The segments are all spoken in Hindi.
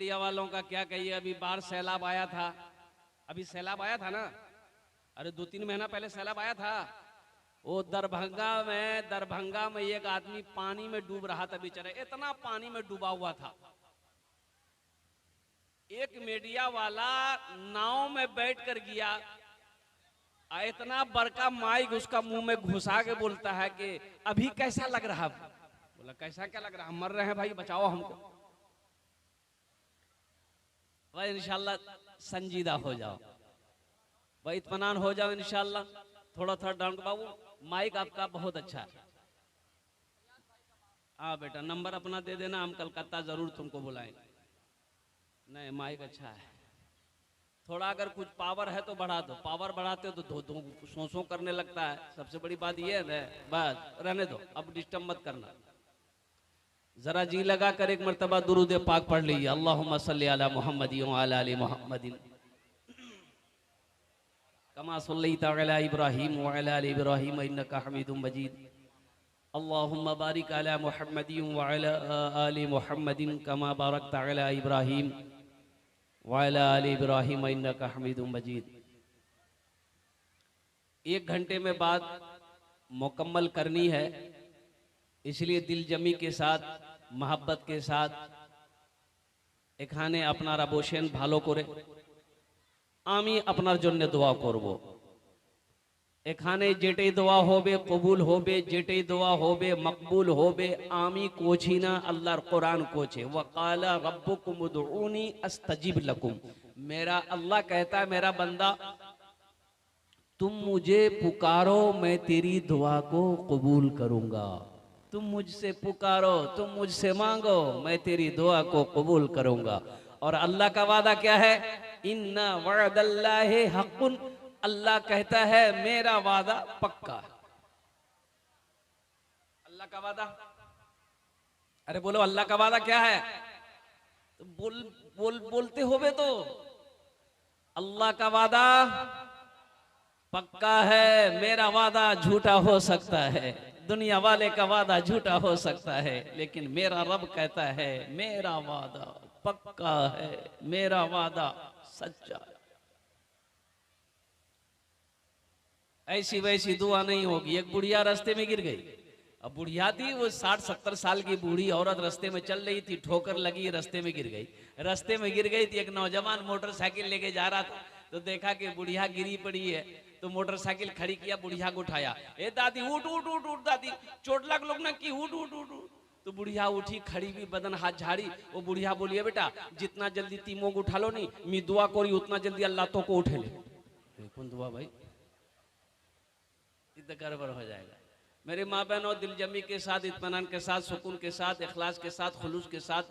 मीडिया वालों का क्या कहिए। अभी बाहर सैलाब आया था, अभी सैलाब आया था ना, अरे 2-3 महीना पहले सैलाब आया था। वो दरभंगा में एक आदमी पानी में डूब रहा था बेचारा, इतना पानी में डूबा हुआ था। एक मीडिया वाला नाव में बैठ कर गया, इतना बड़का माइक उसका मुंह में घुसा के बोलता है कि अभी कैसा लग रहा। बोला कैसा क्या लग रहा, हम मर रहे हैं भाई, बचाओ हमको। भाई इंशाल्लाह संजीदा हो जाओ भाई, इत्मीनान हो जाओ इंशाल्लाह। थोड़ा थोड़ा डाउन। बाबू माइक आपका बहुत अच्छा है। हाँ बेटा नंबर अपना दे देना, हम कलकत्ता जरूर तुमको बुलाएंगे। नहीं माइक अच्छा है, थोड़ा अगर कुछ पावर है तो बढ़ा दो। पावर बढ़ाते हो तो दो दो सो करने लगता है। सबसे बड़ी बात ये है, बस रहने दो, अब डिस्टर्ब मत करना। जरा जी लगा कर एक मर्तबा दुरूद पाक पढ़ लीजिए, अल्लाहुम्मा सल्ली अला मुहम्मदिन व अला आलि मुहम्मदिन कमा सल्लैता अला इब्राहीम व अला आलि इब्राहीम इन्नका हमीदुम मजीद। अल्लाहुम्मा बारिक अला मुहम्मदिन व अला आलि मुहम्मदिन कमा बारकता अला इब्राहीम व अला आलि इब्राहीम इन्नका हमीदुम मजीद। 1 घंटे में बात मुकम्मल करनी है, इसलिए दिल जमी के साथ मोहब्बत के साथ एखाने अपनारा बोसेन भालो करे। आमी अपनार जन्य दोया करब। एखाने जेटे दोया होबे कबूल होबे, जेटे दोया होबे मकबूल होबे। आमी कोछी ना, अल्लाहर कुरान कोछे, वक़ाला रब्बुकुम उदऊनी अस्तजिब लकुम। मेरा अल्लाह कहता है मेरा बंदा तुम मुझे पुकारो, मैं तेरी दुआ को कबूल करूंगा। तुम मुझसे पुकारो, तुम मुझसे मांगो, मैं तेरी दुआ को कबूल करूंगा। और अल्लाह का वादा क्या है, इन्ना वअदल्लाहि हक़्क़ुन। अल्लाह कहता है मेरा वादा पक्का है। अल्लाह का वादा, अरे बोलो अल्लाह का वादा क्या है, तो बोलते होवे तो। अल्लाह का वादा पक्का है, मेरा वादा झूठा हो सकता है, दुनिया वाले का वादा झूठा हो सकता है, लेकिन मेरा रब कहता है मेरा वादा पक्का है, मेरा वादा सच्चा है। ऐसी वैसी दुआ नहीं होगी। एक बुढ़िया रास्ते में गिर गई, अब बुढ़िया थी वो 60-70 साल की बूढ़ी औरत रास्ते में चल रही थी, ठोकर लगी, रास्ते में गिर गई। रास्ते में गिर गई थी, एक नौजवान मोटरसाइकिल लेके जा रहा था, तो देखा कि बुढ़िया गिरी पड़ी है, तो मोटरसाइकिल खड़ी किया, बुढ़िया को उठाया। ए दादी उठ उठ उठ उठ दादी, चोट लग लोग ना की, उठ उठ उठ उठ। तो बुढ़िया उठी, खड़ी भी, बदन हाथ झाड़ी। वो बुढ़िया बोलिए बेटा जितना जल्दी तीमोग उठा लो नहीं, मैं दुआ करी उतना जल्दी अल्लाह तो को उठे ले। कौन दुआ भाई, इतना गड़बड़ हो जाएगा। मेरी माँ बहनों दिल जमी के साथ, इत्मीनान के साथ, सुकून के साथ, इखलास के साथ, खुलूस के साथ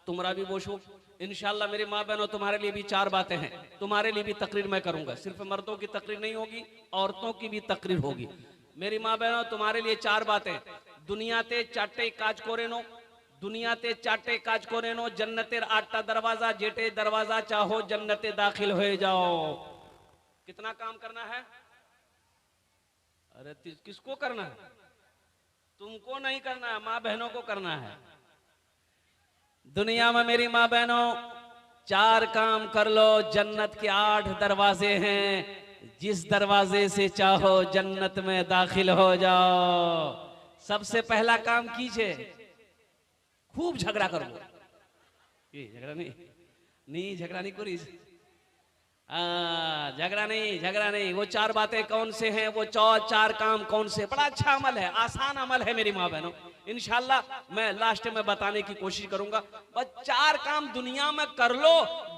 तुम्हारा भी बोशो इंशाल्लाह। मेरी माँ बहनों तुम्हारे लिए भी 4 बातें हैं, तुम्हारे लिए भी तकरीर मैं करूंगा। सिर्फ मर्दों की तकरीर नहीं होगी, औरतों की भी तकरीर होगी। मेरी माँ बहनों तुम्हारे लिए 4 बातें। दुनियाते 4टे काज कोरेनो, दुनियाते 4टे काज कोरेनो, जन्नतेर 8टा दरवाजा, जेटे दरवाजा चाहो जन्नते दाखिल हो जाओ। कितना काम करना है, अरे किसको करना है, तुमको नहीं करना है, माँ बहनों को करना है। दुनिया में मेरी माँ बहनों 4 काम कर लो, जन्नत के 8 दरवाजे हैं, जिस दरवाजे से चाहो जन्नत में दाखिल हो जाओ। सबसे पहला काम कीजिए, खूब झगड़ा करो। ये झगड़ा नहीं झगड़ा नहीं करी, झगड़ा नहीं। वो 4 बातें कौन से हैं, वो 4 काम कौन से? बड़ा अच्छा अमल है, आसान अमल है मेरी माँ बहनों। इंशाल्लाह मैं लास्ट में बताने की कोशिश करूंगा। बस 4 काम दुनिया में कर लो,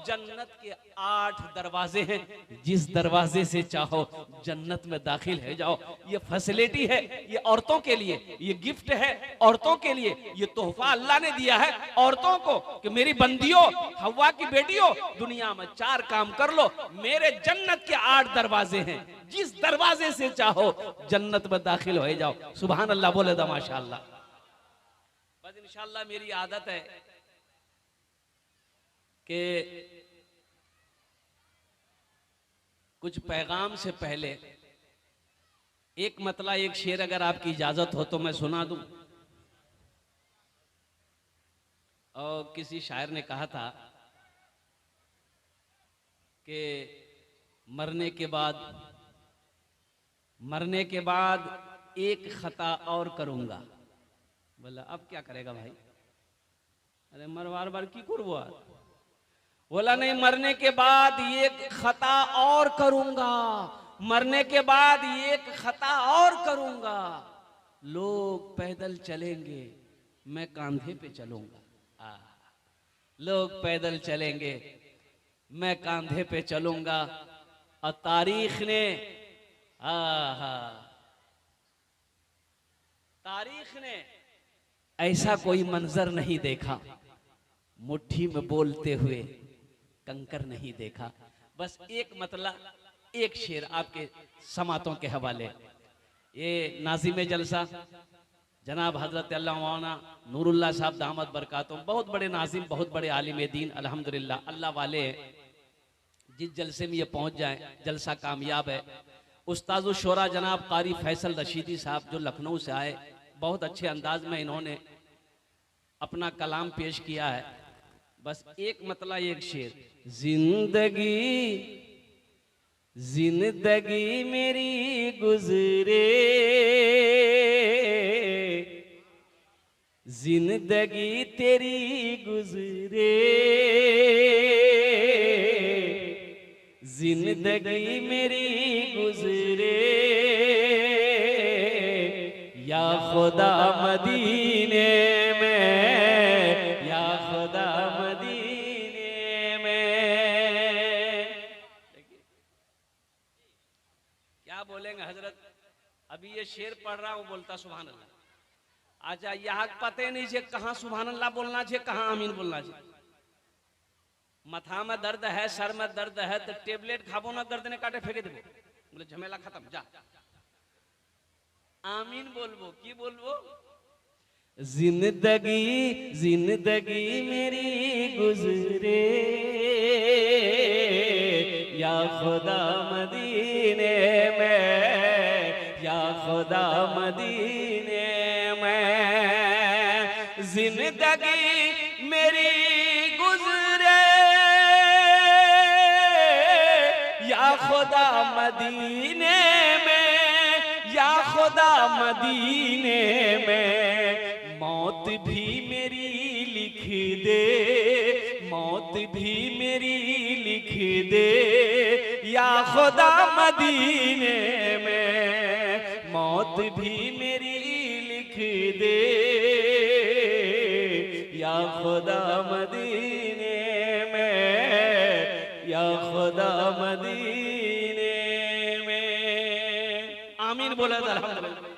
जन्नत के 8 दरवाजे हैं, जिस दरवाजे से चाहो जन्नत में दाखिल हो जाओ। ये फैसिलिटी है, ये औरतों के लिए, ये गिफ्ट है औरतों के लिए, ये तोहफा अल्लाह ने दिया है औरतों को कि मेरी बंदियों, हव्वा की बेटियों, दुनिया में 4 काम कर लो, मेरे जन्नत के 8 दरवाजे हैं, जिस दरवाजे से चाहो जन्नत में दाखिल हो जाओ। सुभान अल्लाह बोले दा माशाअल्लाह। बस इंशाअल्लाह मेरी आदत है कि कुछ पैगाम से पहले एक मतला, एक शेर अगर आपकी इजाजत हो तो मैं सुना दूं। और किसी शायर ने कहा था कि मरने के बाद एक खता और करूंगा। बोला अब क्या करेगा भाई? अरे मरवार बार की करबो? बोला नहीं, मरने के बाद एक खता और करूंगा, मरने के बाद एक खता और करूंगा। लोग पैदल चलेंगे, मैं कांधे पे चलूंगा। लोग पैदल चलेंगे, मैं कांधे पे चलूंगा। और तारीख ने ऐसा कोई मंजर नहीं देखा, मुट्ठी में बोलते हुए कंकर नहीं देखा। बस एक मतलब, एक शेर आपके समातों के हवाले। ये नाज़िम जलसा जनाब हजरत अल्लामा नूरुल्लाह साहब दामद बरकातुम, बहुत बड़े नाजिम, बहुत बड़े आलिम दीन, अल्हम्दुलिल्लाह। अल्लाह वाले जिस जलसे में ये पहुंच जाए जलसा कामयाब है। उस्तादुल शोरा जनाब कारी फैसल रशीदी साहब जो लखनऊ से आए, बहुत अच्छे अंदाज में इन्होंने अपना कलाम पेश किया है। बस एक मतलब, एक शेर। जिंदगी मेरी गुजरे, जिंदगी तेरी गुजरे, जिंदगी मेरी गुजरे, या खुदा मदीने में, या खुदा मदीने में। क्या बोलेंगे हजरत? अभी ये शेर पढ़ रहा हूं, बोलता सुभान अल्लाह। अच्छा, यहाँ पते नहीं है कहाँ सुभान अल्लाह बोलना चाहिए, कहाँ आमीन बोलना चाहिए। मथा में दर्द है, सर में दर्द है, तो टेबलेट खाबो ना, दर्द ने काटे फेंके देबो, बोले झमेला खत्म, जा आमीन बोलबो। की बोलबो? जिंदगी मेरी गुजरे, या खुदा मदीने में, या खुदा मदीने में। जिंदगी मेरी गुजरे, या खुदा मदीने में, या खुदा मदीने में। मौत भी मेरी लिख दे, मौत भी मेरी लिख दे, या खुदा मदीने में। मौत भी मेरी लिख दे, या खुदा मदीने में, या खुदा मदीने में। आमीन बोला था अल्हम्दुलिल्लाह।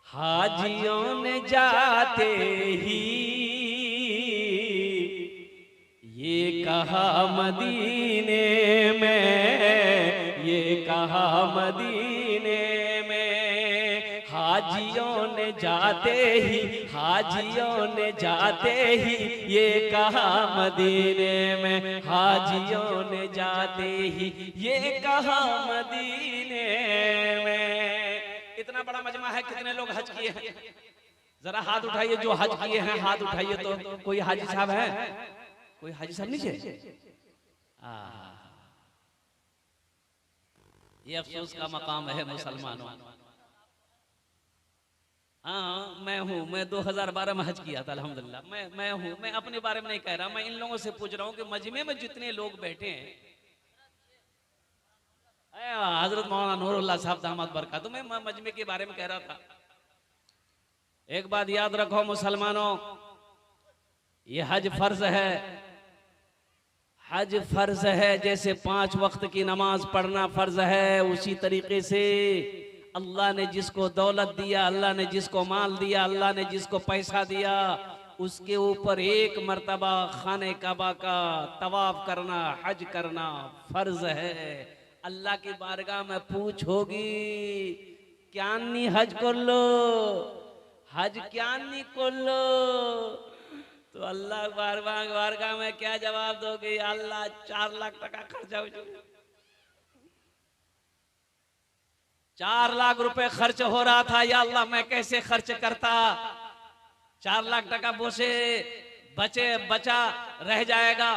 हाजियों ने जाते ही ये कहा मदीने में, ये कहा मदीने में। हाजियों ने जाते ही, हाजियों ने जाते ही ये कहा मदीने में, हाजियों ने जाते ही ये कहा मदीने में। इतना बड़ा मजमा है, कितने लोग हज किए हैं? जरा हाथ उठाइए जो हज किए हैं, हाथ उठाइए। तो कोई हाजी साहब है? कोई हाजी साहब नीचे? ये अफसोस का मकाम है मुसलमानों। हाँ, मैं हूँ, मैं 2012 में हज किया था अल्हम्दुलिल्लाह। मैं हूँ, मैं अपने बारे में नहीं कह रहा, मैं इन लोगों से पूछ रहा हूँ कि मजमे में जितने लोग बैठे हैं, हजरत मौलाना नूरुल्लाह साहब दामद बरकातुहू, मैं मजमे के बारे में कह रहा था। एक बात याद रखो मुसलमानों, ये हज फर्ज है। हज फर्ज है, जैसे 5 वक्त की नमाज पढ़ना फर्ज है, उसी तरीके से अल्लाह ने जिसको दौलत दिया, अल्लाह ने जिसको माल दिया, अल्लाह ने जिसको पैसा दिया, उसके ऊपर एक मर्तबा खाने काबा का तवाफ करना, हज करना फर्ज है। अल्लाह की बारगाह में पूछ होगी, क्या नहीं हज कर लो, हज क्या नहीं कर लो, तो अल्लाह बारगाह में क्या जवाब दोगे? अल्लाह 4 लाख टका खर्चा हो जाए, 4 लाख रुपए खर्च हो रहा था, या अल्लाह मैं कैसे खर्च करता? 4 लाख टका बोसे बचे बचा रह जाएगा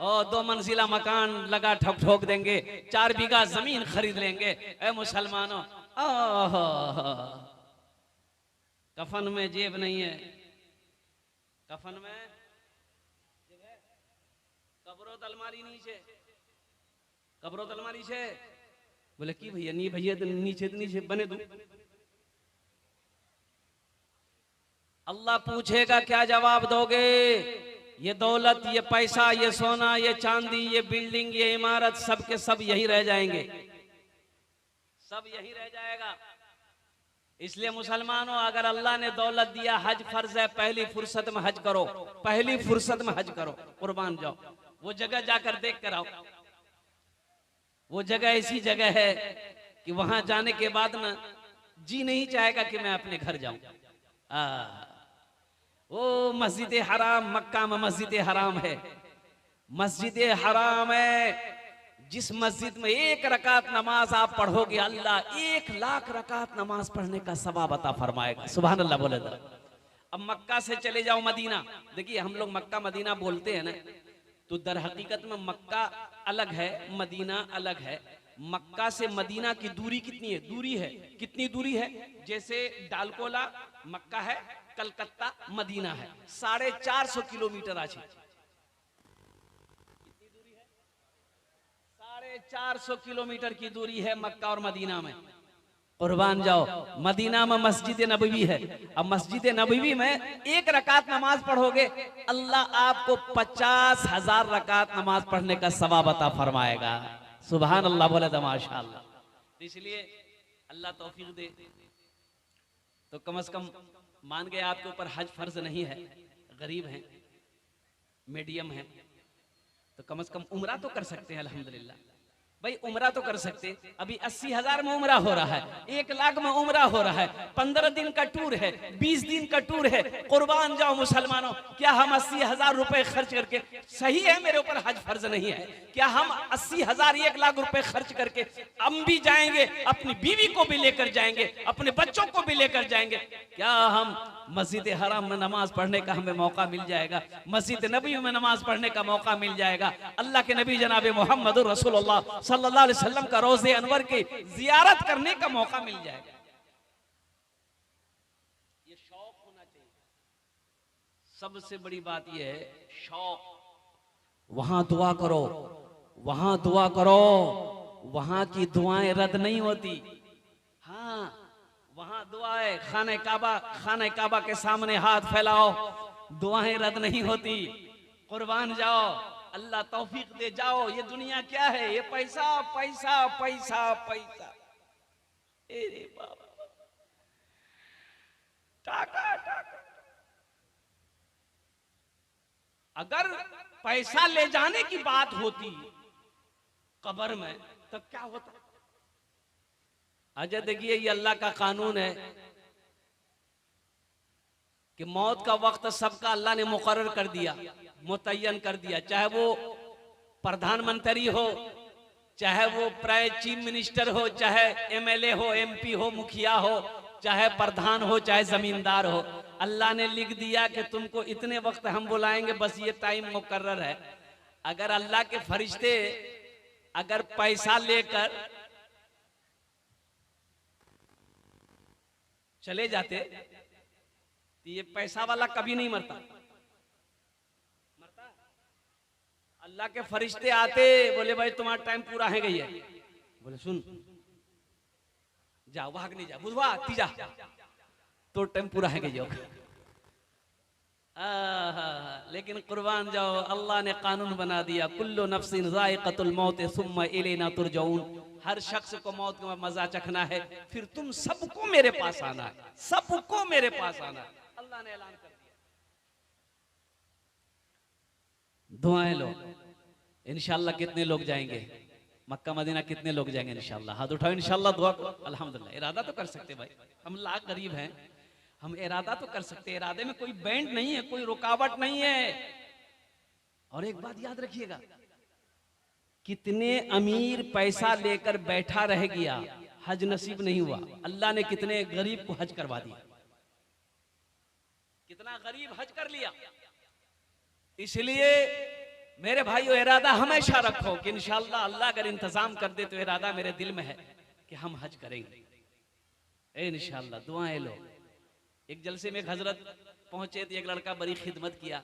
और 2 मंजिला मकान लगा ठोक देंगे, 4 बीघा जमीन खरीद लेंगे। ए मुसलमानों, कफन में जेब नहीं है, कफन में जेब है, कब्रो अलमारी नीचे, कब्रो अलमारी से बोले की भैया नी भैया तो नीचे बने दू। अल्लाह पूछेगा क्या जवाब दोगे? ये दौलत, ये पैसा, ये सोना, ये चांदी, ये बिल्डिंग, ये इमारत, सब के सब यही रह जाएंगे, सब यही रह जाएगा। इसलिए मुसलमानों, अगर अल्लाह ने दौलत दिया, हज फर्ज है, पहली फुर्सत में हज करो, पहली फुर्सत में हज करो, कुर्बान जाओ, वो जगह जाकर देख कर आओ। वो जगह ऐसी जगह है कि वहां जाने के बाद ना जी नहीं चाहेगा कि मैं अपने घर जाऊं। वो मस्जिद हराम, मक्का में मस्जिद हराम है, मस्जिद हराम है, जिस मस्जिद में 1 रकात नमाज आप पढ़ोगे, अल्लाह 1 लाख रकात नमाज पढ़ने का सवाब अता फरमाएगा। सुभान अल्लाह बोले तो। अब मक्का से चले जाओ मदीना। देखिए हम लोग मक्का मदीना बोलते हैं ना, तो दर हकीकत में मक्का अलग है, मदीना अलग है। मक्का से मदीना की दूरी कितनी है? दूरी है, कितनी दूरी है? जैसे डालकोला मक्का है, कलकत्ता मदीना है, 450 किलोमीटर আছে। कितनी दूरी है? 450 किलोमीटर की दूरी है मक्का और मदीना में। कुर्बान जाओ, मदीना में मस्जिद नबवी है। अब मस्जिद नबवी में 1 रकात नमाज पढ़ोगे, अल्लाह आपको 50,000 रकात नमाज पढ़ने का सवाब अता फरमाएगा। सुभान अल्लाह बोले तो माशाअल्लाह। इसलिए अल्लाह तौफीक दे। तो कम से कम मान गए आपके ऊपर हज फर्ज नहीं है, गरीब हैं, मीडियम हैं, तो कम से कम उम्रा तो कर सकते हैं। अल्हम्दुलिल्लाह भाई, उम्रा तो कर सकते। अभी 80,000 में उम्रा हो रहा है, 1 लाख में उम्रा हो रहा है, 15 दिन का टूर है, 20 दिन का टूर है। कुर्बान जाओ मुसलमानों, क्या हम 80,000 रुपए खर्च करके, सही है मेरे ऊपर हज फर्ज नहीं है, क्या हम 80,000 1 लाख रुपए खर्च करके हम भी जाएंगे, अपनी बीवी को भी लेकर जाएंगे, अपने बच्चों को भी लेकर जाएंगे? क्या हम मस्जिद हराम में नमाज पढ़ने का हमें मौका मिल जाएगा, मस्जिद नबी में नमाज पढ़ने का मौका मिल जाएगा, अल्लाह के नबी जनाब मोहम्मद रसूलुल्लाह सल्लल्लाहु अलैहि वसल्लम का रोज़े अनवर की जियारत करने का मौका मिल जाएगा। ये शौक होना चाहिए। सबसे बड़ी बात यह है शौक। वहां दुआ करो, वहां दुआ करो, वहां की दुआएं रद्द नहीं होती। हाँ, वहां दुआएं, खाने काबा के सामने हाथ फैलाओ, दुआएं रद्द नहीं होती। कुर्बान जाओ, अल्लाह तौफीक दे। जाओ, ये दुनिया क्या है? ये पैसा पैसा पैसा पैसा, अरे बाबा, टाका टाका। अगर पैसा ले जाने की बात होती कब्र में, तब क्या होता? अच्छा देखिए, ये अल्लाह का कानून है कि मौत का वक्त सबका अल्लाह ने मुकर्रर कर दिया, मुतय्यन कर दिया। चाहे वो प्रधानमंत्री हो, चाहे वो प्राइम चीफ मिनिस्टर हो, चाहे एमएलए हो, एमपी हो, मुखिया हो, चाहे प्रधान हो, चाहे जमींदार हो, अल्लाह ने लिख दिया कि तुमको इतने वक्त हम बुलाएंगे, बस ये टाइम मुकर्रर है। अगर अल्लाह के फरिश्ते अगर पैसा लेकर चले जाते तो ये पैसा वाला कभी नहीं मरता। अल्लाह के फरिश्ते आते, बोले भाई तुम्हारा टाइम पूरा है गई है, बोले सुन जा, भाग नहीं जा, बुधवा तीजा तो टाइम पूरा है गई। लेकिन कुर्बान जाओ, अल्लाह ने कानून बना दिया, कुल्लु नफ्सिन ज़ाइक़तुल मौत सुम्मा इलैना तुरजऊन। हर शख्स को मौत का मजा चखना है, फिर तुम सबको मेरे पास आना है, सबको मेरे पास आना है। अल्लाह ने ऐलान कर दिया। दुआएं लो, इंशाअल्लाह कितने लोग जाएंगे मक्का मदीना? कितने लोग जाएंगे इंशाअल्लाह? हाथ उठाओ, इंशाअल्लाह दुआ करो। अल्हम्दुलिल्लाह, इरादा तो कर सकते भाई, हम लाख गरीब हैं, हम इरादा तो कर सकते। इरादे में कोई बैंड नहीं है, कोई रुकावट नहीं है। और एक बात याद रखिएगा, कितने अमीर पैसा लेकर बैठा रह गया, हज नसीब नहीं हुआ। अल्लाह ने कितने गरीब को हज करवा दिया, कितना गरीब हज कर लिया। इसलिए मेरे भाइयों इरादा हमेशा रखो कि इंशाअल्लाह अल्लाह अगर इंतजाम कर दे तो इरादा मेरे दिल में है कि हम हज करेंगे इंशाअल्लाह। दुआएं लो। एक जलसे में हजरत पहुंचे तो एक लड़का बड़ी खिदमत किया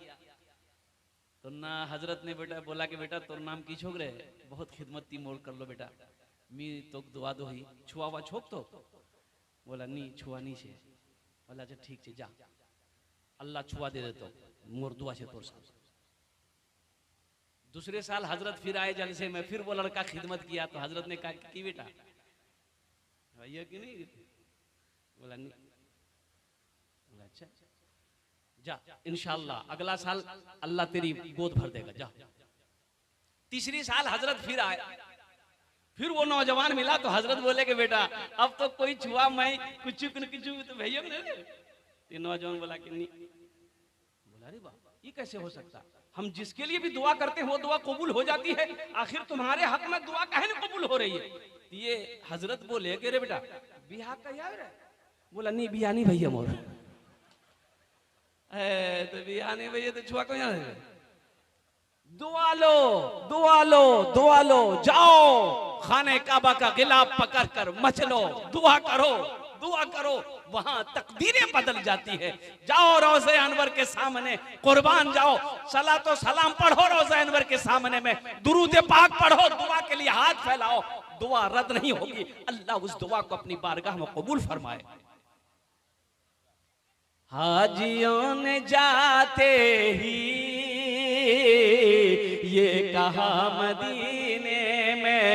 तो ना हजरत ने बेटा बोला कि बेटा तोर नाम की छोक रहे बहुत खिदमत ती मोड़ कर लो बेटा मी तो दुआ दो ही छुआ हुआ छोक तो बोला नी छुआ नी से बोला अच्छा ठीक है जा अल्लाह छुआ दे देतो मोर दुआ से तोर साथ। दूसरे साल हजरत फिर आए जलसे में फिर वो लड़का खिदमत किया तो हजरत ने कहा कि बेटा भैया कि नहीं बोला नहीं बोला अच्छा जा इंशाअल्लाह अगला साल अल्लाह तेरी गोद भर देगा जा। तीसरी साल हजरत फिर आए फिर वो नौजवान मिला तो हजरत बोले कि बेटा अब तो कोई छुआ मैं कुछ तो भैया ये नौजवान बोला कि नहीं बोला अरे बाप ये कैसे हो सकता हम जिसके लिए भी दुआ करते हैं वो दुआ कबूल हो जाती है आखिर तुम्हारे हक में दुआ काहे नहीं कबूल हो रही है। ये हजरत बोले कि रे बेटा बियाह का यार बोला नहीं बियाह नहीं भैया मोर तो बियाह नहीं भैया तो छुआ को दुआ लो दुआ लो दुआ लो जाओ खाने काबा का गिलाफ पकड़ कर मचलो दुआ करो वहां तकदीरें बदल जाती है। जाओ रोज़े अनवर के सामने कुर्बान जाओ सलात तो सलाम पढ़ो रोज़े अनवर के सामने में दुरूद पाक पढ़ो दुआ के लिए हाथ फैलाओ दुआ रद्द नहीं होगी अल्लाह उस दुआ को अपनी बारगाह में कबूल फरमाए। हाजियों ने जाते ही ये कहा मदीने में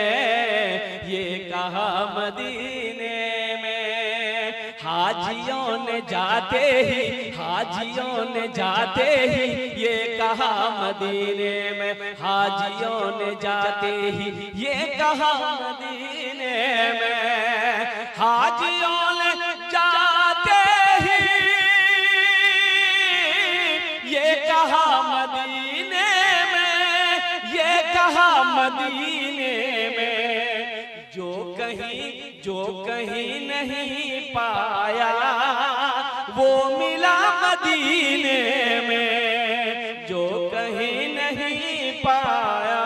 ये कहा मदीने में हाजियों ने जाते ही ये कहा मदीने में हाजियों ने जाते ही ये कहा मदीने में हाजियों ने जाते ही ये कहा मदीने में ये कहा मदीने में जो कहीं नहीं पाया वो मिला मदीने में जो कहीं नहीं पाया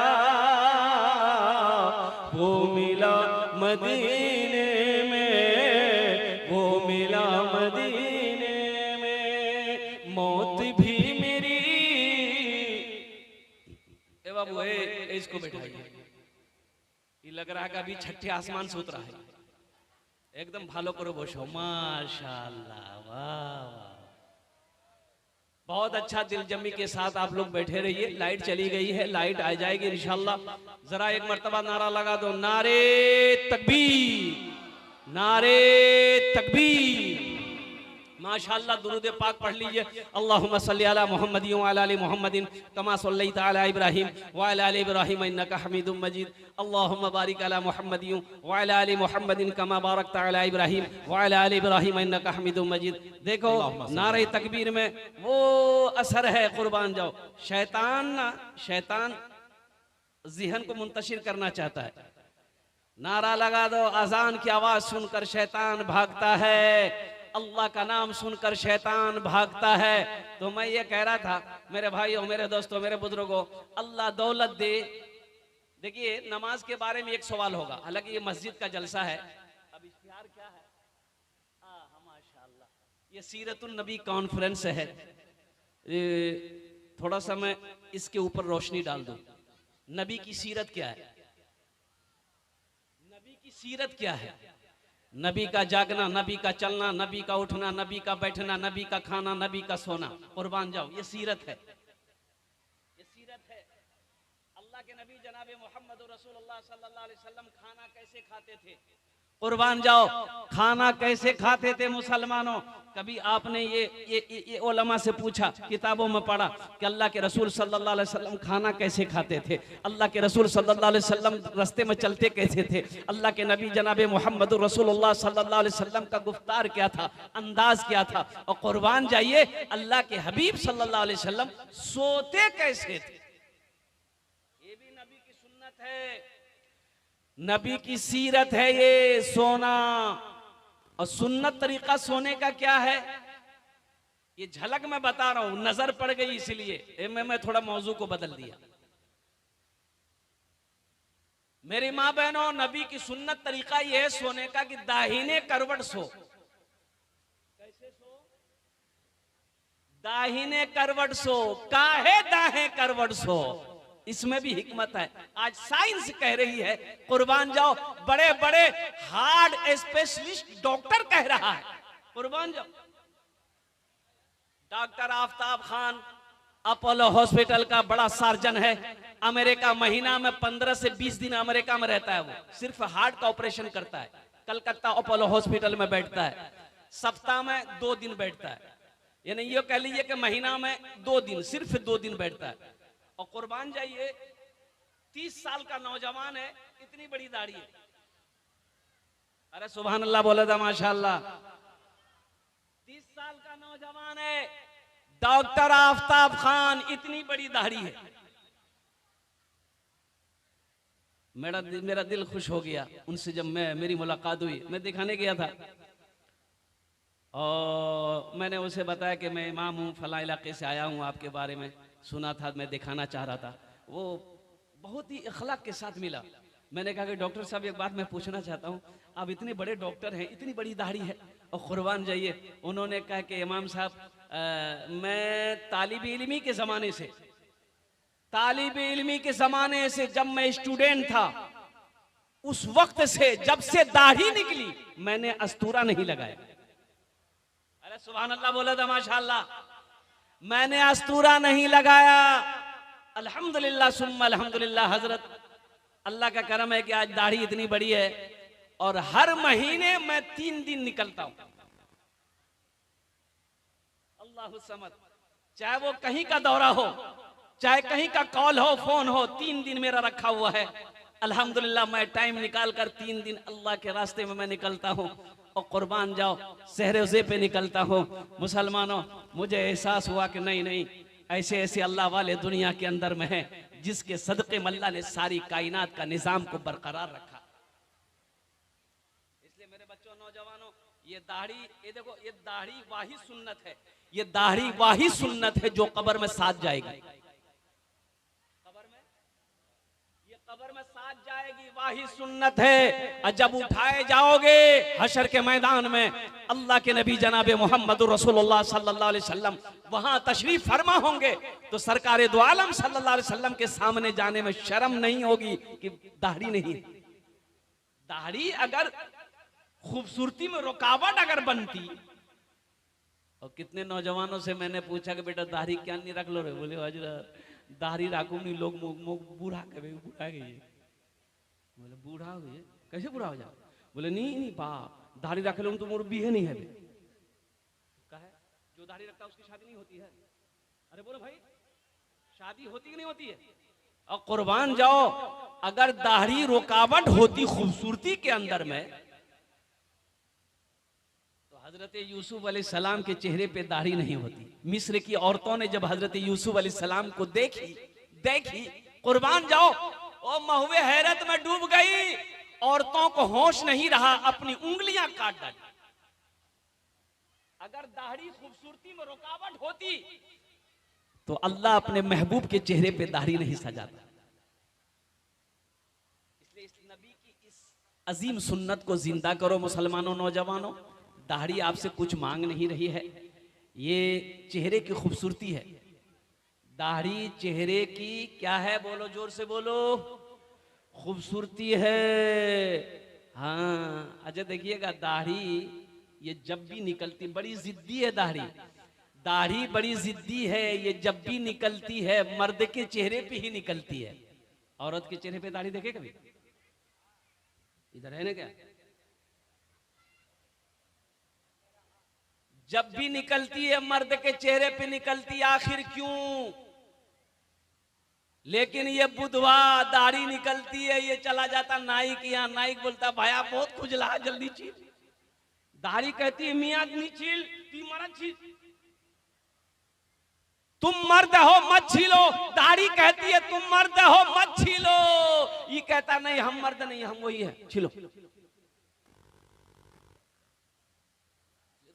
वो मिला मदीने में वो मिला मदीने में मौत भी मेरी ए बाबू इसको बैठाइए ये लग रहा है कि अभी छठे आसमान से उतरा है एकदम भालो करो बोशो माशाल्लाह वाह बहुत अच्छा दिलजमी के साथ आप लोग बैठे रहिए। लाइट चली गई है लाइट आ जाएगी इंशाल्लाह। जरा एक मर्तबा नारा लगा दो नारे तकबीर नारे तकबीर माशाअल्लाह। दुरूद पाक पढ़ लीजिए अल्लाहुम्मा सल्ली अला मुहम्मदिन व अला आलि मुहम्मदिन कमा सल्लैता अला इब्राहीम व अला आलि इब्राहीम इन्नका हमीदुम मजीद। अल्लाहुम्मा बारिक अला मुहम्मदिन व अला आलि मुहम्मदिन कमा बारकता अला इब्राहीम व अला आलि इब्राहीम इन्नका हमीदुम मजीद। देखो नारे तकबीर में वो असर है कुर्बान जाओ। शैतान ज़हन को मुंतशिर करना चाहता है। नारा लगा दो अजान की आवाज सुनकर शैतान भागता है अल्लाह का नाम सुनकर शैतान भागता है। तो मैं ये कह रहा था मेरे भाइयों मेरे दोस्तों मेरे बुजुर्गों अल्लाह दौलत दे। देखिए नमाज के बारे में एक सवाल होगा हालांकि ये मस्जिद का जलसा है। अब इश्तिहार क्या है माशाअल्लाह ये सीरतुन नबी कॉन्फ्रेंस है। थोड़ा सा मैं इसके ऊपर रोशनी डाल दूं। नबी की सीरत क्या है नबी की सीरत क्या है नबी का जागना नबी का चलना नबी का उठना नबी का बैठना नबी का खाना नबी का सोना कुर्बान जाओ ये सीरत है अल्लाह के नबी जनाबे मोहम्मद रसूलुल्लाह सल्लल्लाहु अलैहि वसल्लम खाना कैसे खाते थे कुर्बान जाओ खाना कैसे खाते थे मुसलमानों। कभी आपने ये उलमा से पूछा किताबों में पढ़ा कि अल्लाह के रसूल सल्लल्लाहु अलैहि वसल्लम खाना कैसे खाते थे अल्लाह के रसूल सल्लल्लाहु अलैहि वसल्लम रास्ते में चलते कैसे थे अल्लाह के नबी जनाबे मोहम्मद रसूलुल्लाह सल्लल्लाहु अलैहि वसल्लम का गुफ्तार क्या था अंदाज क्या था। और कुर्बान जाइए अल्लाह के हबीब सल्लल्लाहु अलैहि वसल्लम सोते कैसे थे ये भी नबी की सुन्नत है नबी की सीरत है ये सोना। और सुन्नत तरीका सोने का क्या है ये झलक मैं बता रहा हूं, नजर पड़ गई इसलिए मैं थोड़ा मौजू को बदल दिया। मेरी माँ बहनों, नबी की सुन्नत तरीका यह है सोने का कि दाहिने करवट सो। कैसे सो? दाहिने करवट सो। काहे दाहे करवट सो? इसमें भी हिकमत है। आज साइंस कह रही है, कुर्बान जाओ, बड़े बड़े हार्ट स्पेशलिस्ट डॉक्टर कह रहा है, कुर्बान जाओ। Doctor Aftab Khan Apollo hospital का बड़ा सर्जन है, अमेरिका, महीना में 15 से 20 दिन अमेरिका में रहता है। वो सिर्फ हार्ट का ऑपरेशन करता है, कलकत्ता अपोलो हॉस्पिटल में बैठता है, सप्ताह में 2 दिन बैठता है, यानी ये कह लीजिए कि महीना में 2 दिन, सिर्फ 2 दिन बैठता है। और कुर्बान जाइए, 30 साल का नौजवान है, इतनी बड़ी दाढ़ी है। अरे सुभान अल्लाह बोला था, माशाअल्लाह। 30 साल का नौजवान है, डॉक्टर आफताब खान, इतनी बड़ी दाढ़ी है। मेरा दिल खुश हो गया उनसे जब मेरी मुलाकात हुई। मैं दिखाने गया था और मैंने उसे बताया कि मैं इमाम हूँ, फला इलाके से आया हूँ, आपके बारे में सुना था, मैं दिखाना चाह रहा था। वो बहुत ही अखलाक के साथ मिला। मैंने कहा कि डॉक्टर साहब एक बात मैं पूछना चाहता हूँ, आप इतने बड़े डॉक्टर हैं, इतनी बड़ी दाढ़ी है और कुर्बान जाइए। उन्होंने कहा कि इमाम साहब, मैं तालिब इल्मी के ज़माने से, जब मैं स्टूडेंट था, उस वक्त से, जब से दाढ़ी निकली, मैंने अस्तूरा नहीं लगाया। अरे सुभान अल्लाह बोला था, माशाअल्लाह। मैंने अस्तूरा नहीं लगाया। अल्हम्दुलिल्लाह सुम्मा अल्हम्दुलिल्लाह हजरत, अल्लाह का करम है कि आज दाढ़ी इतनी बड़ी है और हर महीने मैं 3 दिन निकलता हूं। अल्लाहु समद। चाहे वो कहीं का दौरा हो, चाहे कहीं का कॉल हो, फोन हो, 3 दिन मेरा रखा हुआ है। अल्हम्दुलिल्लाह मैं टाइम निकाल कर 3 दिन अल्लाह के रास्ते में मैं निकलता हूँ और कुर्बान जाओ सहरोज़े पे निकलता हूँ। मुसलमानों, मुझे एहसास हुआ कि नहीं, ऐसे ऐसे अल्लाह वाले दुनिया के अंदर में हैं, जिसके सदक़े में अल्लाह ने सारी कायनात का निज़ाम को बरकरार रखा। इसलिए मेरे बच्चों, नौजवानों, ये दाढ़ी, ये देखो, ये दाढ़ी वाही सुन्नत है, ये दाढ़ी वाही सुन्नत है जो कब्र में साथ जाएगी। कब्र में साथ जाएगी, वाही सुन्नत है। और जब उठाए जाओगे हशर के मैदान में, अल्लाह के नबी जनाब मोहम्मद रसूलुल्लाह सल्लल्लाहु अलैहि वसल्लम वहां तशरीफ फरमा होंगे, तो सरकार दो आलम सल्लल्लाहु अलैहि वसल्लम के सामने जाने में शर्म नहीं होगी कि दाढ़ी नहीं है। दाढ़ी अगर खूबसूरती में रुकावट अगर बनती, और कितने नौजवानों से मैंने पूछा कि बेटा दाढ़ी क्या नहीं रख लो रे, बोले हजरत दाढ़ी राखू नहीं, लोग बूढ़ा कहे, बूढ़ा गई। बोले बूढ़ा हो गए, कैसे बूढ़ा हो जाओ? बोले नहीं बाप, दाढ़ी रख लो तो मुर्बी है नहीं है। कहे जो दाढ़ी रखता है उसकी शादी नहीं होती है। अरे बोलो भाई, शादी होती कि नहीं होती है? और कुर्बान जाओ, अगर दाढ़ी रुकावट होती खूबसूरती के अंदर में, हजरत यूसुफ अलैहिस्सलाम के चेहरे पे दाढ़ी नहीं होती। मिस्र की औरतों ने जब हजरत यूसुफ अलैहिस्सलाम को देखी, कुर्बान जाओ, ओ महुए हैरत में डूब गई। औरतों को होश नहीं रहा, अपनी उंगलियां काट डाली। अगर दाढ़ी खूबसूरती में रुकावट होती तो अल्लाह अपने महबूब के चेहरे पे दाढ़ी नहीं सजाता। इसलिए इस नबी की इस अजीम सुन्नत को जिंदा करो मुसलमानों, नौजवानों। दाढ़ी आपसे कुछ मांग नहीं रही है, ये चेहरे की खूबसूरती है। दाढ़ी चेहरे की क्या है? बोलो, जोर से बोलो, खूबसूरती है। हाँ, अच्छा देखिएगा, दाढ़ी ये जब भी निकलती, बड़ी जिद्दी है दाढ़ी बड़ी जिद्दी है। ये जब भी निकलती है मर्द के चेहरे पे ही निकलती है। औरत के चेहरे पे दाढ़ी देखे कभी? इधर है ना क्या? जब भी निकलती है मर्द के चेहरे पे निकलती, आखिर क्यों? लेकिन ये बुधवा दाढ़ी निकलती है, ये चला जाता नाई के यहाँ, नाई बोलता भाया बहुत खुजला, जल्दी छील। दाढ़ी कहती है मियाँ नहीं छील, तुम मर्द हो मत छीलो। दाढ़ी कहती है तुम मर्द हो मत छीलो, ये कहता नहीं हम मर्द नहीं, हम वही है, छीलो।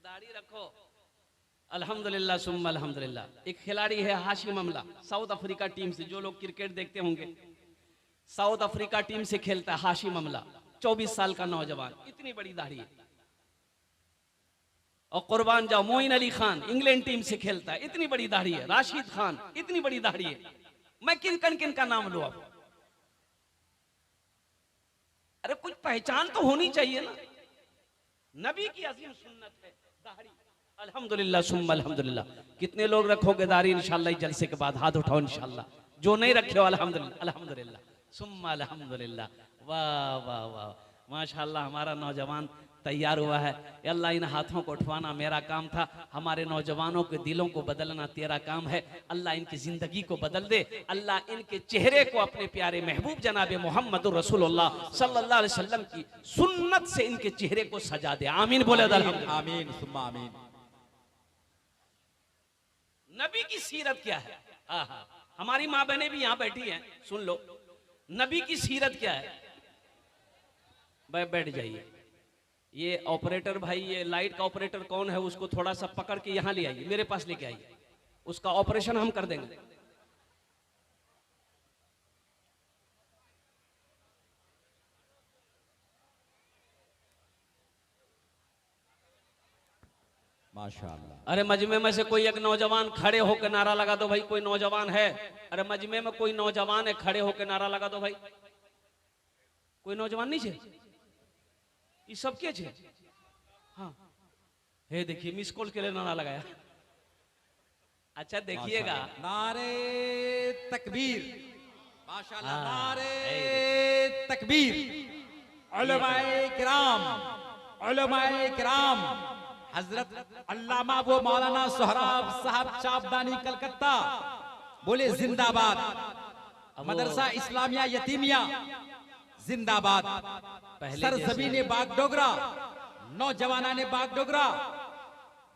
दाढ़ी रखो। अल्हम्दुलिल्लाह सुम्मा अल्हम्दुलिल्लाह। एक खिलाड़ी है हाशिम अमला, साउथ अफ्रीका टीम से, जो लोग क्रिकेट देखते होंगे, साउथ अफ्रीका टीम से खेलता है हाशिम अमला, 24 साल का नौजवान, इतनी बड़ी दाढ़ी है। और कुर्बान जाओ मोइन अली खान, इंग्लैंड टीम से खेलता है, इतनी बड़ी दाढ़ी है। राशिद खान, इतनी बड़ी दाढ़ी है। मैं किन का नाम लूं अब? अरे कुछ पहचान तो होनी चाहिए ना। नबी की अजीम सुन्नत है दाढ़ी। अल्हम्दुलिल्लाह सुम्मा अल्हम्दुलिल्लाह। कितने लोग रखोगे दाढ़ी इंशाल्लाह जलसे के बाद? हाथ उठाओ इंशाल्लाह। जो नहीं रखे हो अल्हम्दुलिल्लाह अल्हम्दुलिल्लाह सुम्मा अल्हम्दुलिल्लाह। वाह वाह वाह माशाल्लाह, हमारा नौजवान तैयार हुआ है। अल्लाह इन हाथों को उठवाना मेरा काम था, हमारे नौजवानों के दिलों को बदलना तेरा काम है। अल्लाह इनकी जिंदगी को बदल दे। अल्लाह इनके चेहरे को अपने प्यारे महबूब जनाब मोहम्मद रसूलुल्लाह सल्लल्लाहु अलैहि वसल्लम की सुन्नत से इनके चेहरे को सजा दे। आमीन बोले आमीन सुम्मा आमीन। नबी की सीरत क्या है? आहा, हमारी माँ बहनें भी यहाँ बैठी हैं, सुन लो नबी की सीरत क्या है। बैठ जाइए। ये ऑपरेटर भाई, ये लाइट का ऑपरेटर कौन है, उसको थोड़ा सा पकड़ के यहाँ ले आइए, मेरे पास लेके आइए, उसका ऑपरेशन हम कर देंगे। माशाअल्लाह। अरे मजमे में से कोई एक नौजवान खड़े होकर नारा लगा दो भाई। कोई नौजवान है? अरे मजमे में कोई नौजवान है, खड़े होकर नारा लगा दो भाई। कोई नौजवान नहीं है? ये सब के छे? हाँ, हे देखिए मिस कॉल के लिए नारा लगाया। अच्छा देखिएगा, नारे तकबीर, माशाअल्लाह, नारे तकबीर। उलमाए किराम, उलमाए किराम, हजरत अल्लामा वो मौलाना सोहराब साहब चाबदानी कलकत्ता बोले जिंदाबाद। मदरसा इस्लामिया यतीमिया जिंदाबाद। सरसबी ने बागडोगरा, नौजवाना ने बागडोगरा,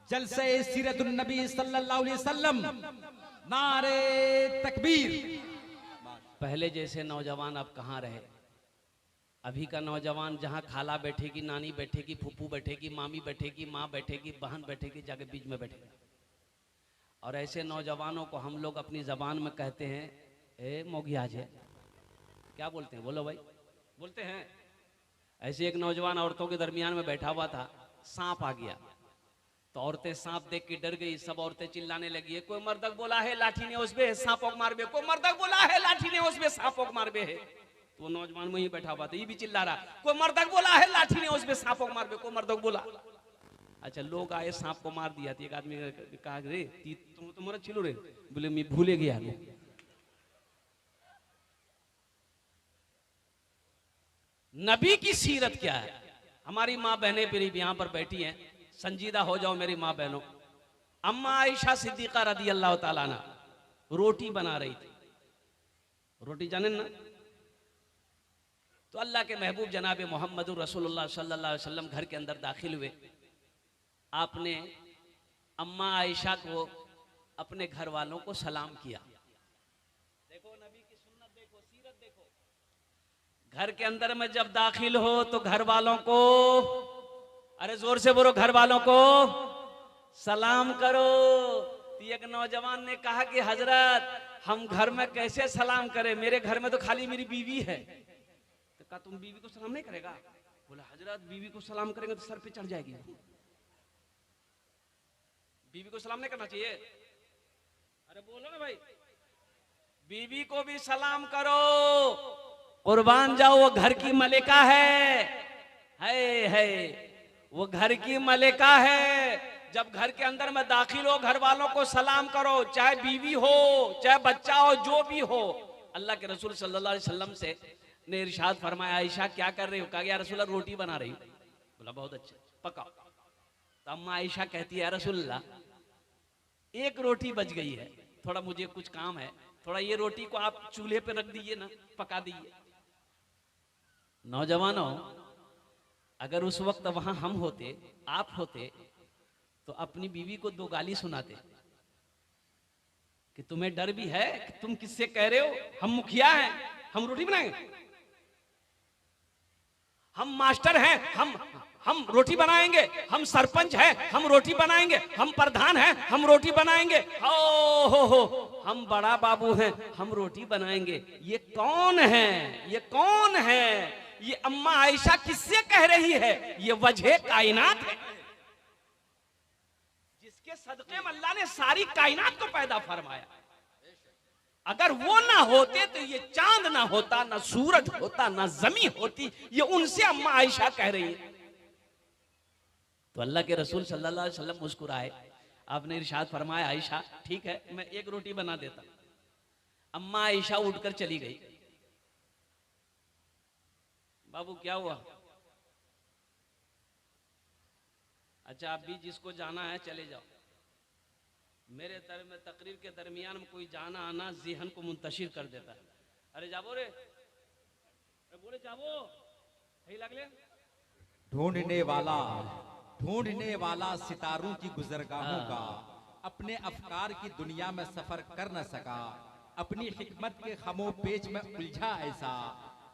जलसे सीरतुन नबी सल्लल्लाहु अलैहि वसल्लम, नारे तकबीर। पहले जैसे नौजवान अब कहाँ रहे। अभी का नौजवान जहाँ खाला बैठेगी, नानी बैठेगी, फूफू बैठेगी, मामी बैठेगी, माँ बैठेगी, बहन बैठेगी, जाके बीच में बैठेगा। और ऐसे नौजवानों को हम लोग अपनी जबान में कहते हैं ए मोगियाज है। क्या बोलते हैं? बोलो भाई, बोलते हैं। ऐसे एक नौजवान औरतों के दरमियान में बैठा हुआ था, सांप आ गया तो औरतें सांप देख के डर गई। सब औरतें चिल्लाने लगी है, कोई मर्दक बोला है लाठी ने उसबे सांपों को मारबे, कोई मर्दक बोला है लाठी ने उसबे सांपों को मारबे है। तो नौजवान वहीं बैठा हुआ था, ये भी चिल्ला रहा, कोई मर्दक बोला है लाठी ने उसबे सांपों को मारबे, कोई मर्दक बोला। अच्छा लोग आए, सांप को मार दिया। एक आदमी कहा रे तुम तुम्हारा चिल्लो रे, बोले मैं भूले गया। नबी की सीरत क्या है? हमारी माँ बहनें भी यहाँ पर बैठी हैं, संजीदा हो जाओ मेरी माँ बहनों। अम्मा आयशा सिद्दीका रदी अल्लाह ताला अन्हा रोटी बना रही थी। रोटी जाने ना, तो अल्लाह के महबूब जनाब मोहम्मद रसूलुल्लाह सल्लल्लाहु अलैहि वसल्लम घर के अंदर दाखिल हुए। आपने अम्मा आयशा को, अपने घर वालों को सलाम किया। देखो नबी की सुन्नत, देखो सीरत देखो। घर के अंदर में जब दाखिल हो तो घर वालों को, अरे जोर से बोलो, घर वालों को सलाम करो। तो एक नौजवान ने कहा कि हजरत हम घर में कैसे सलाम करें, मेरे घर में तो खाली मेरी बीवी है। तो कहा तुम बीवी को सलाम नहीं करेगा? बोला हजरत बीवी को सलाम करेंगे तो सर पे चढ़ जाएगी, बीवी को सलाम नहीं करना चाहिए। अरे बोलो ना भाई, बीवी को भी सलाम करो। कुर्बान जाओ, वो घर की मलिका है, वो घर की मलिका है। जब घर के अंदर में दाखिल हो, घर वालों को सलाम करो, चाहे बीवी हो चाहे बच्चा हो, जो भी हो। अल्लाह के रसूल सल्लल्लाहु अलैहि वसल्लम से ने इरशाद फरमाया, आयशा क्या कर रही हो? कहा या रसूल रोटी बना रही हूं। बोला बहुत अच्छा, पकाओ। तो अम्मा आयशा कहती है रसूलल्लाह एक रोटी बच गई है, थोड़ा मुझे कुछ काम है, थोड़ा ये रोटी को आप चूल्हे पे रख दीजिए ना, पका दीजिए। नौजवानों, अगर उस वक्त वहां हम होते, आप होते, तो अपनी बीवी को दो गाली सुनाते कि तुम्हें डर भी है कि तुम किससे कह रहे हो? हम मुखिया हैं, हम रोटी बनाएंगे, हम मास्टर हैं, हम रोटी बनाएंगे, हम सरपंच हैं, हम रोटी बनाएंगे, हम प्रधान हैं, हम रोटी बनाएंगे, हो हम बड़ा बाबू हैं, हम रोटी बनाएंगे। ये कौन है? ये कौन है? ये अम्मा आयशा किससे कह रही है? ये वजह कायनात है, जिसके सदके में अल्लाह ने सारी कायनात को पैदा फरमाया। अगर वो ना होते तो ये चांद ना होता, ना सूरज होता, ना जमीन होती। ये उनसे अम्मा आयशा कह रही है। तो अल्लाह के रसूल सल्लल्लाहु अलैहि वसल्लम मुस्कुराए। आपने इरशाद फरमाया, आयशा ठीक है, मैं एक रोटी बना देता। अम्मा आयशा उठकर चली गई। बाबू क्या हुआ? अच्छा, आप भी जिसको जाना है चले जाओ। मेरे तकरीर के दरमियान में कोई जाना आना ज़हन को मुंतशिर कर देता है। अरे जाबो रे, बोले जाबो, सही लगले। ढूंढने वाला सितारों की गुजरगाहों का अपने अफकार की दुनिया में सफर कर न सका। अपनी हिकमत के खमो पेच में उलझा ऐसा,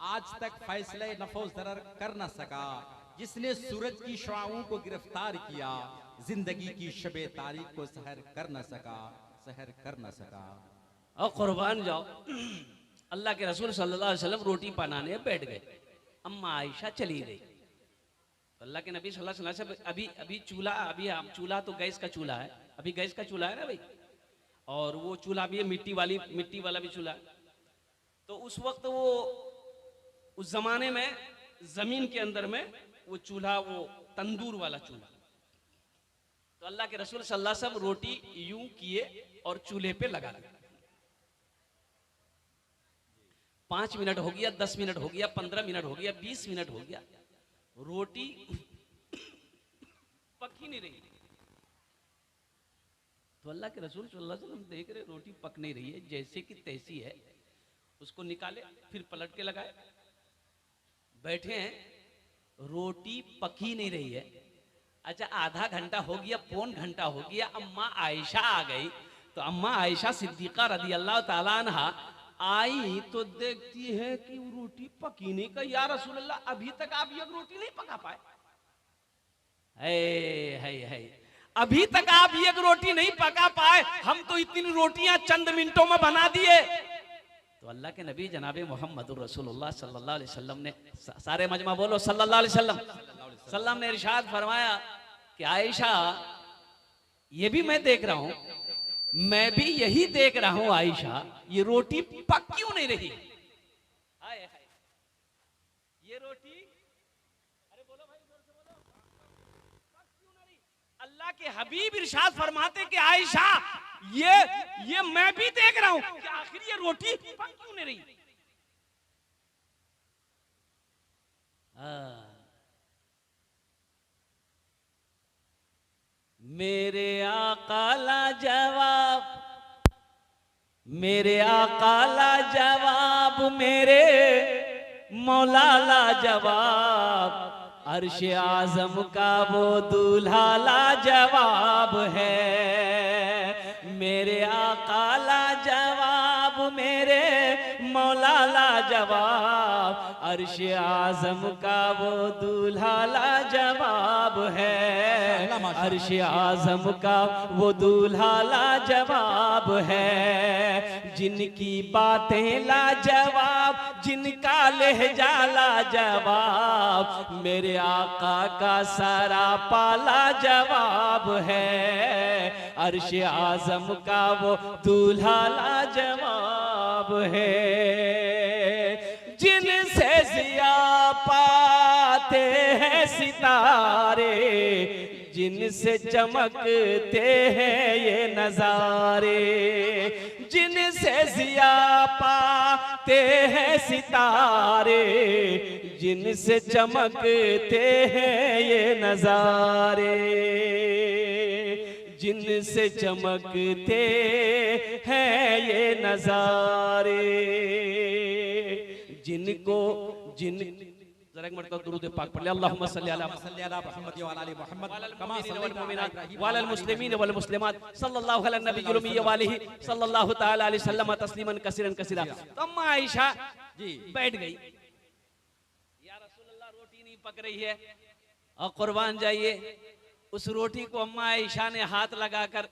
आज तक फैसले नफो जरर कर न सका। जिसने सूरज की शुआओं को गिरफ्तार किया, जिंदगी की शबे तारीख को सहर कर न सका। और कुर्बान जाओ, अल्लाह के रसूल सल्लल्लाहु अलैहि वसल्लम रोटी बनाने बैठ गए। अम्मा आयशा चली गई। तो अल्लाह के नबी सल्लल्लाहु अलैहि वसल्लम अभी चूल्हा तो गैस का चूल्हा है, अभी गैस का चूल्हा है ना भाई, और वो चूल्हा भी है मिट्टी वाला भी चूल्हा है। तो उस वक्त वो उस जमाने में जमीन के अंदर में वो चूल्हा, वो तंदूर वाला चूल्हा। तो अल्लाह के रसूल सल्लल्लाहु अलैहि वसल्लम रोटी यूं किए और चूल्हे पे लगा दिया। 5 मिनट हो गया, 10 मिनट हो गया, 15 मिनट हो गया, 20 मिनट हो गया, रोटी पक ही नहीं रही। तो अल्लाह के रसूल सल्लल्लाहु अलैहि वसल्लम देख रहे रोटी पक नहीं रही है, जैसे कि तैसी है। उसको निकाले, फिर पलट के लगाए, बैठे हैं, रोटी पक ही नहीं रही है। अच्छा, आधा घंटा हो गया, पौन घंटा हो गया, अम्मा आयशा आ गई। तो अम्मा आयशा सिद्दीका रदी अल्लाह ताला अन्हा आई तो देखती है कि वो रोटी पकी नहीं। का या रसूल अल्लाह, अभी तक आप ये रोटी नहीं पका पाए? है अभी तक आप ये रोटी नहीं पका पाए, हम तो इतनी रोटियां चंद मिनटों में बना दिए। तो अल्लाह के नबी जनाबे मोहम्मद रसूलुल्लाह सल्लल्लाहु अलैहि वसल्लम ने, सारे मजमा बोलो सल्लल्लाहु अलैहि वसल्लम ने इरशाद फरमाया कि आयशा, ये भी मैं देख रहा हूं, मैं भी यही देख रहा हूं आयशा, ये रोटी पक क्यों नहीं रही? हाय हाय, ये रोटी, अरे बोलो भाई, जोर से बोलो, पक क्यों नहीं रही? अल्लाह के हबीब इरशाद फरमाते कि आयशा, ये मैं भी देख रहा हूं कि आखिर ये रोटी पक क्यों नहीं रही? मेरे आका ला जवाब, मेरे आका ला जवाब, मेरे मौला ला जवाब, अर्श आजम का वो दूल्हा ला जवाब है। मेरे आका ला जवाब, मेरे मौला ला जवाब, अर्श आजम का वो दूल्हा ला जवाब है। अर्श आजम का वो दूल्हा ला जवाब है। जिनकी बातें ला जवाब, जिनका लहजा ला जवाब, मेरे आका का सरापा ला जवाब है। अर्श आजम का वो दूल्हा ला जवाब है। जिनसे जिया पाते हैं सितारे, जिनसे चमकते हैं ये नजारे, जिनसे जिया पाते हैं सितारे, जिनसे चमकते हैं ये नजारे, जिनसे चमकते हैं ये नजारे, जिनको जरा एक मरतबा दुरूद पाक पढ़ ले। अल्लाहुम्मा सल्ली अला मुहम्मद व अला आलि मुहम्मद कमा सल्लैता व अलल मुस्लिमीन वल मुस्लिमात सल्लल्लाहु अला नबील उम्मी व आलिहि सल्लल्लाहु तआला अलैहि वसल्लम तस्लीमन कसीरन कसीरा। तो अम्मा आयशा जी बैठ गई, या रसूल अल्लाह रोटी नहीं पक रही है। और कुर्बान जाइए, उस रोटी को अम्मा आयशा ने हाथ लगाकर